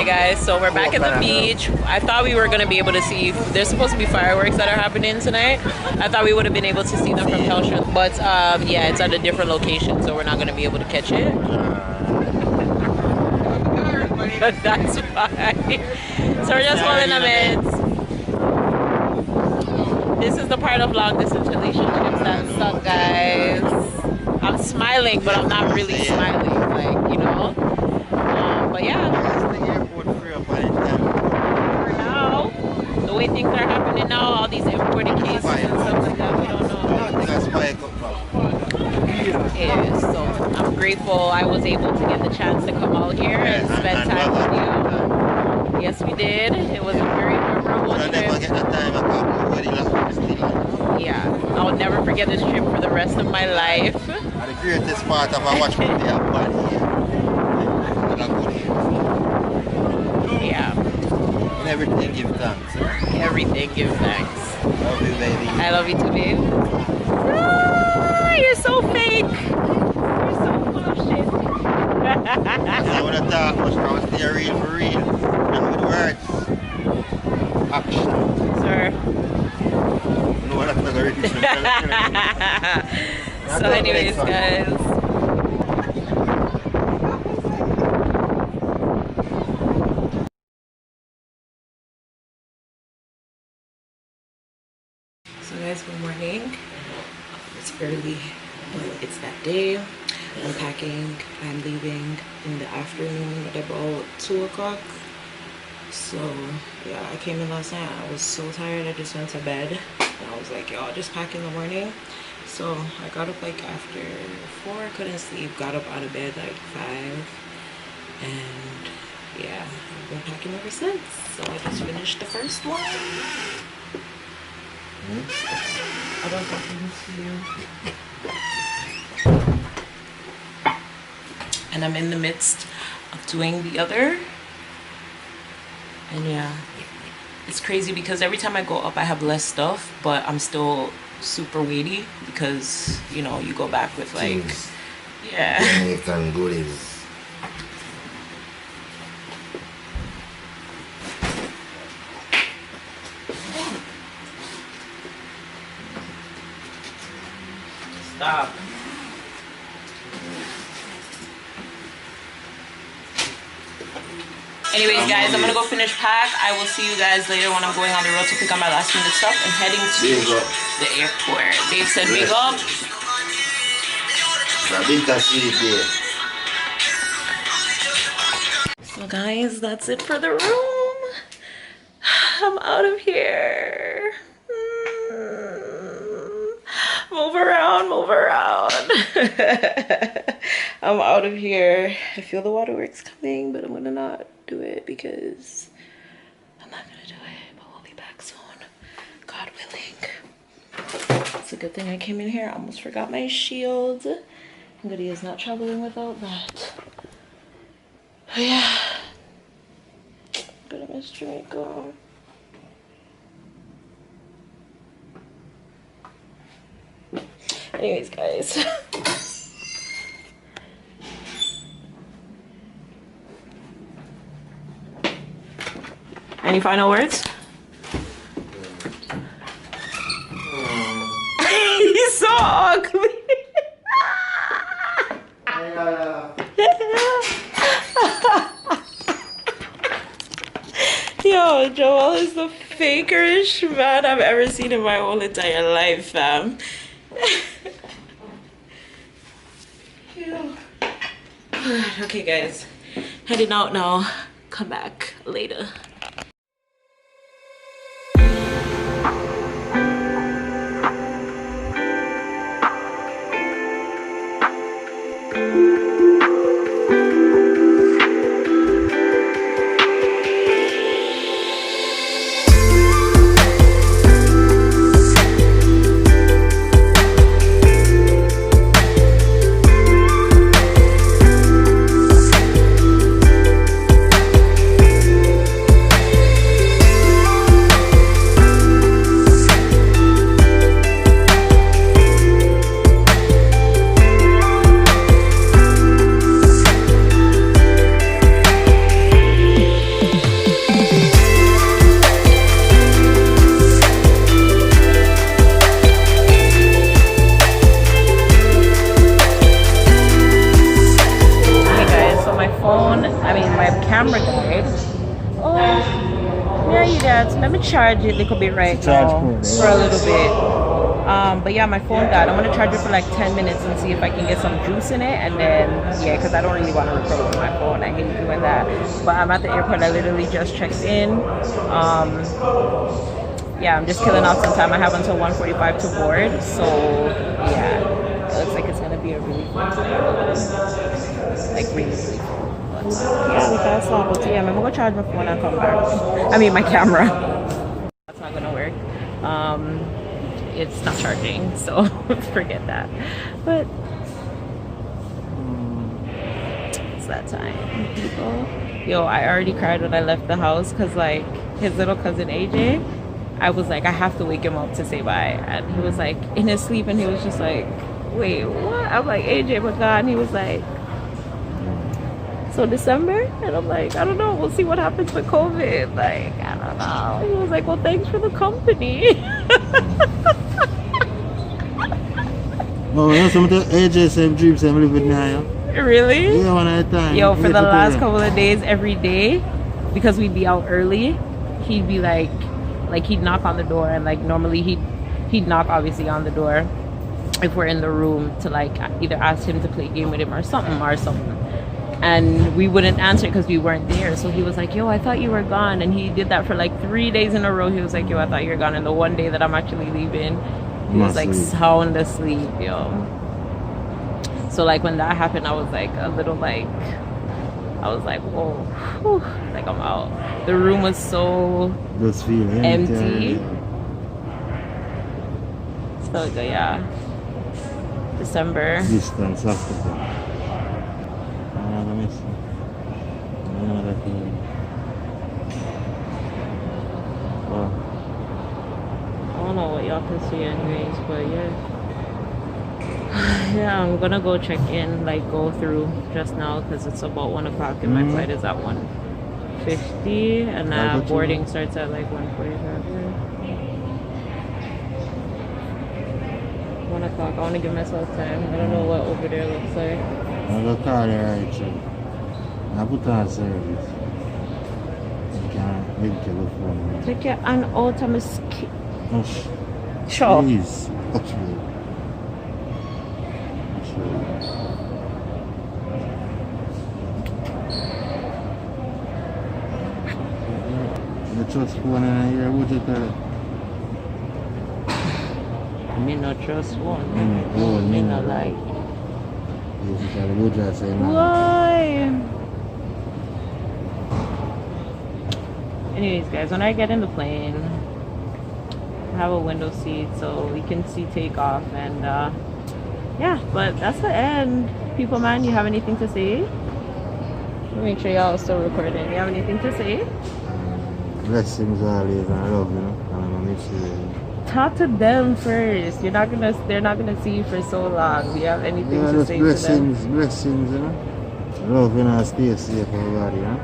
Okay, guys, so we're back at the beach. I thought we were going to be able to see, there's supposed to be fireworks that are happening tonight. I thought we would have been able to see them from Telstra, but yeah, it's at a different location, so we're not going to be able to catch it. That's why. So we're just holding them in. This is the part of long distance relationships that suck, guys. I'm smiling, but I'm not really smiling, like, you know. But yeah. For now, the way things are happening now, all these imported cases and stuff like that, we don't know. Yeah, so I'm grateful I was able to get the chance to come out here and spend time with you. Yes, we did. It was a very memorable trip. Yeah, I'll never forget this trip for the rest of my life. The greatest part of our watch party yeah. And everything give thanks. Everything give thanks. Love you, baby. I love you too, babe. Ah, you're so fake. You're so full of shit. I want to talk much, I want to stay real for real. Not with words. Action. Sir. No, that's not going to So anyways, guys. So guys, good morning. It's early, but it's that day. I'm packing. I'm leaving in the afternoon at about 2 o'clock. So yeah, I came in last night. I was so tired. I just went to bed. And I was like, yo, I'll just pack in the morning. So I got up like after 4. I couldn't sleep. Got up out of bed like 5. And yeah, I've been packing ever since. So I just finished the first one. I don't think I can see you. And I'm in the midst of doing the other. And yeah, it's crazy because every time I go up I have less stuff, but I'm still super weighty because, you know, you go back with like things. Yeah, Jamaican goodies. Stop. Anyways, guys, I'm gonna go finish pack. I will see you guys later when I'm going on the road to pick up my last minute stuff and heading to the airport. Dave said big up. So guys, that's it for the room. I'm out of here. Move around, move around. I'm out of here. I feel the waterworks coming, but I'm gonna not do it because I'm not gonna do it, but we'll be back soon, God willing. It's a good thing I came in here. I almost forgot my shield. Goody is not traveling without that. But yeah, I'm gonna miss Jamaica. Anyways, guys. Any final words? He's so ugly. Yo, Joel is the fakerish man I've ever seen in my whole entire life, fam. Okay, guys, heading out now. Come back later. died. Oh, yeah, you dad. So let me charge it a little bit right now for a little bit. But yeah, my phone died. I'm gonna charge it for like 10 minutes and see if I can get some juice in it, and then yeah, because I don't really want to record with my phone. I hate doing that. But I'm at the airport. I literally just checked in. Yeah, I'm just killing out some time. I have until 1:45 to board. So yeah, it looks like it's gonna be a really fun flight. Like really fun. Yeah, we got slow. But yeah, I'm gonna charge my phone and come back. I mean my camera. That's not gonna work. It's not charging, so forget that. But it's that time, people. Yo, I already cried when I left the house because like his little cousin AJ, I was like, I have to wake him up to say bye, and he was like in his sleep, and he was just like, wait, what? I'm like, AJ, but God, and he was like, so December? And I'm like, I don't know, we'll see what happens with COVID. Like, I don't know. He was like, well, thanks for the company. Oh, yeah, some of the AJ same dreams I'm living now. Really? Yeah, one at a time. Yo, for the last couple of days, every day, because we'd be out early, he'd be like he'd knock on the door, and like normally he'd knock obviously on the door if we're in the room to like either ask him to play a game with him or something. And we wouldn't answer because we weren't there. So he was like, yo, I thought you were gone. And he did that for like 3 days in a row. He was like, yo, I thought you were gone. And the one day that I'm actually leaving, he was like sound asleep, yo. So like when that happened, I was like a little like, I was like, whoa, whew, like I'm out. The room was so empty. So yeah, December. Distance after that. I don't know what y'all can see anyways, but yeah. Yeah, I'm gonna go check in, like go through just now because it's about 1 o'clock and my flight is at 1:50 and boarding starts at like 1:45. 1 o'clock. I want to give myself time. I don't know what over there looks like. I'll go call there right through. I put on service. You can't make it look phone. Take your hand out of my skin. No, Sure. please. Okay. You trust phone in here, what you tell it? Me no trust one. Oh, Me no like. You tell the good guy say no. Why? Anyways, guys, when I get in the plane, I have a window seat so we can see takeoff, and yeah, but that's the end. People, man, you have anything to say? Make sure y'all are still recording. You have anything to say? Blessings always, and I love you, know. And I'm gonna miss you. Talk to them first. They're not gonna see you for so long. Do you have anything to say to them? Blessings, you know. Love, you know, stay safe, everybody, you know.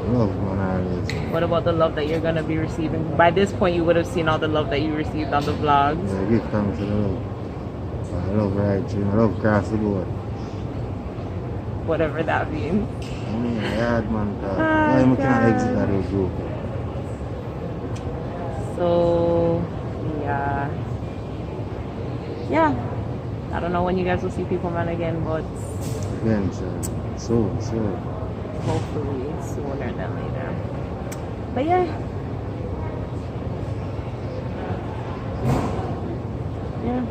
Love, man, always. What about the love that you're gonna be receiving? By this point, you would have seen all the love that you received on the vlogs. Yeah, give thanks to the love. I love right, you know, love across the board. Whatever that means. I mean, hard man, why am I can't exit that group? So, yeah. I don't know when you guys will see People Man again, but Again, soon. hopefully sooner than later. But yeah. Yeah.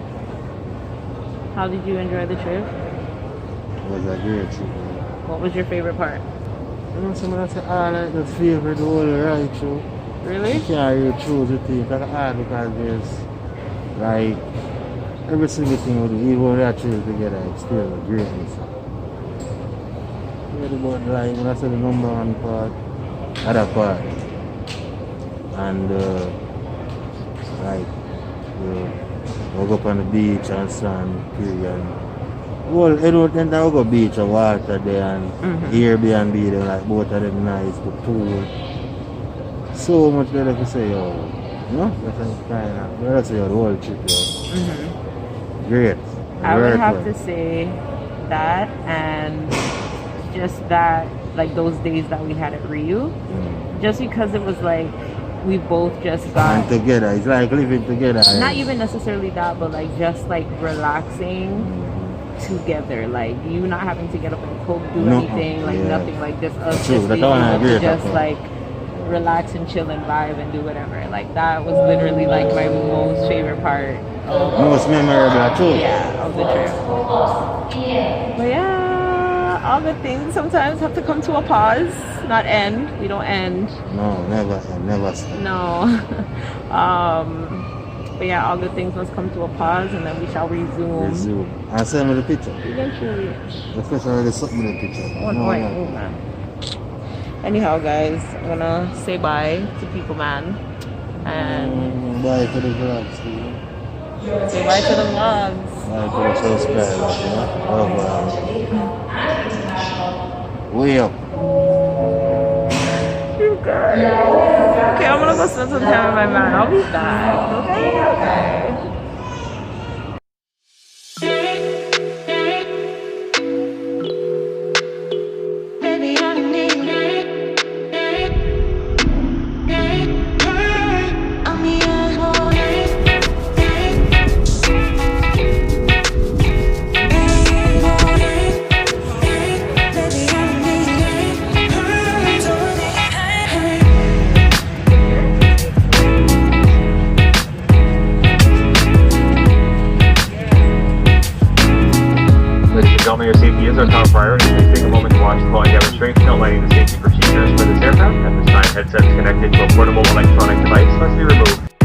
How did you enjoy the trip? It was a great trip. What was your favorite part? You know, someone say, I like the favorite whole ride through. Really? You can't really choose the thing. That's hard because there's like every single thing we do, even when we are choosing together, it's still a greatness. Yeah, but like when I say the number one part, other part, and like we'll go up on the beach and sand, and well, Edward and I will go beach and water there and Airbnb there, like both of them nice, the pool. So much better to say, yo. You know? That's kind of, that's the whole trip, yo. Great. I would have to say that, and just that like those days that we had at Ryu, just because it was like we both just got And together, it's like living together. not even necessarily that, but like just like relaxing together, like you not having to get up and cook, do anything, like nothing, like just us just being able to just like relax and chill and vibe and do whatever. Like that was literally like my most favorite part of most memorable too. Yeah, of the trip. But yeah, all good things sometimes have to come to a pause, not end. We don't end. No, never stop. No. But yeah, all good things must come to a pause, and then we shall resume. And send me the picture. Eventually. Especially the something in the picture. Man. Anyhow, guys, I'm gonna say bye to people, man, and bye to the vlogs. say bye to the vlogs. Bye to the subscribers. Way up. You guys. Okay, I'm gonna go spend some time with my man. I'll be back. Okay. Your safety is our top priority. Please take a moment to watch the following demonstration outlining the safety procedures for this aircraft. At this time, headsets connected to a portable electronic device must be removed.